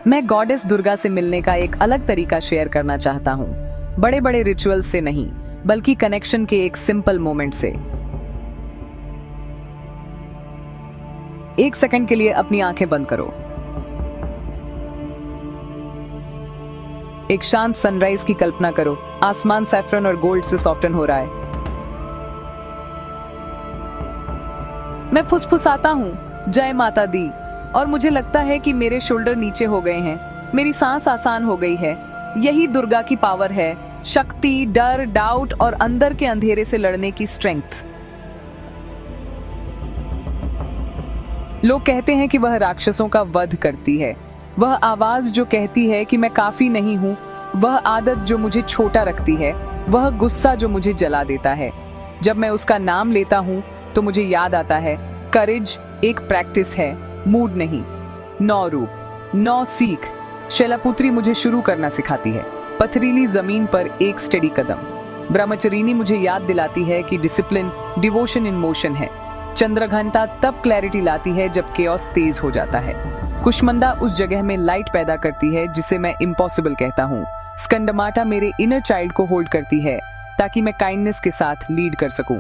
मैं गॉडेस दुर्गा से मिलने का एक अलग तरीका शेयर करना चाहता हूँ। बड़े बड़े रिचुअल्स से नहीं, बल्कि कनेक्शन के एक सिंपल मोमेंट से। एक सेकंड के लिए अपनी आंखें बंद करो। एक शांत सनराइज की कल्पना करो। आसमान सैफरन और गोल्ड से सॉफ्टन हो रहा है। मैं फुसफुसाता हूँ, जय माता दी, और मुझे लगता है कि मेरे शोल्डर नीचे हो गए हैं। मेरी सांस आसान हो गई है। यही दुर्गा की पावर है, शक्ति, डर, डाउट और अंदर के अंधेरे से लड़ने की स्ट्रेंथ। लोग कहते हैं कि वह राक्षसों का वध करती है। वह आवाज जो कहती है कि मैं काफी नहीं हूँ, वह आदत जो मुझे छोटा रखती है, वह गुस्सा जो मुझे जला देता है। जब मैं उसका नाम लेता हूँ तो मुझे याद आता है, करेज एक प्रैक्टिस है, मूड नहीं। 9 रूप, 9 सीख। शैलपुत्री मुझे शुरू करना सिखाती है। पथरीली जमीन पर एक स्टेडी कदम। ब्रह्मचरिणी मुझे याद दिलाती है कि डिसिप्लिन डिवोशन इन मोशन है। चंद्रघंटा तब क्लैरिटी लाती है जब केओस तेज हो जाता है। कुष्मंडा उस जगह में लाइट पैदा करती है जिसे मैं इम्पॉसिबल कहता हूँ। स्कंदमाटा मेरे इनर चाइल्ड को होल्ड करती है ताकि मैं काइंडनेस के साथ लीड कर सकूं।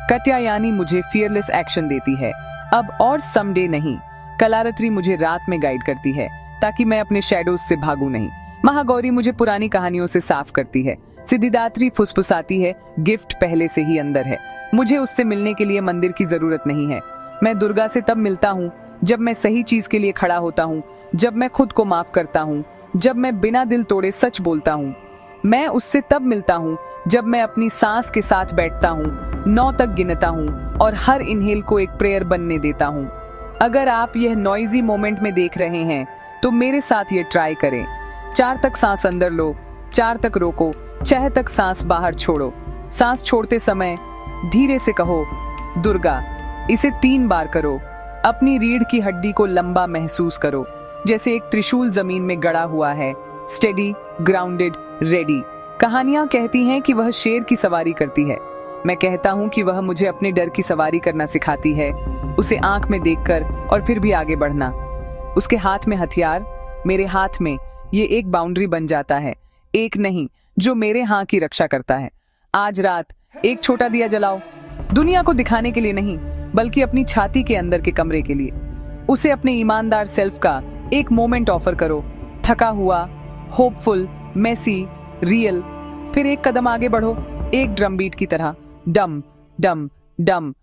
कात्यायनी मुझे फियरलेस एक्शन देती है, अब और समडे नहीं। कलारत्री मुझे रात में गाइड करती है ताकि मैं अपने शैडोज से भागूं नहीं। महागौरी मुझे पुरानी कहानियों से साफ करती है। सिद्धिदात्री फुसफुसाती है, गिफ्ट पहले से ही अंदर है। मुझे उससे मिलने के लिए मंदिर की जरूरत नहीं है। मैं दुर्गा से तब मिलता हूँ जब मैं सही चीज के लिए खड़ा होता हूँ, जब मैं खुद को माफ करता हूँ, जब मैं बिना दिल तोड़े सच बोलता हूँ। मैं उससे तब मिलता हूँ जब मैं अपनी सांस के साथ बैठता हूँ, 9 तक गिनता हूँ और हर इनहेल को एक प्रेयर बनने देता हूँ। अगर आप यह नॉइजी मोमेंट में देख रहे हैं तो मेरे साथ ये ट्राई करें। 4 तक सांस अंदर लो, 4 तक रोको, 6 तक सांस बाहर छोड़ो। सांस छोड़ते समय धीरे से कहो, दुर्गा। इसे 3 बार करो। अपनी रीढ़ की हड्डी को लंबा महसूस करो, जैसे एक त्रिशूल जमीन में गड़ा हुआ है। Steady, grounded, ready. कहानियां कहती हैं कि वह शेर की सवारी करती है। मैं कहता हूँ कि वह मुझे अपने डर की सवारी करना सिखाती है, उसे आंख में देखकर और फिर भी आगे बढ़ना। उसके हाथ में हथियार, मेरे हाथ में, ये एक बाउंड्री बन जाता है। एक नहीं, जो मेरे हाँ की रक्षा करता है। आज रात एक छोटा दिया जलाओ, दुनिया को दिखाने के लिए नहीं, बल्कि अपनी छाती के अंदर के कमरे के लिए। उसे अपने ईमानदार सेल्फ का एक मोमेंट ऑफर करो, थका हुआ, होपफुल, मेसी, रियल। फिर एक कदम आगे बढ़ो, एक ड्रम बीट की तरह, डम डम डम।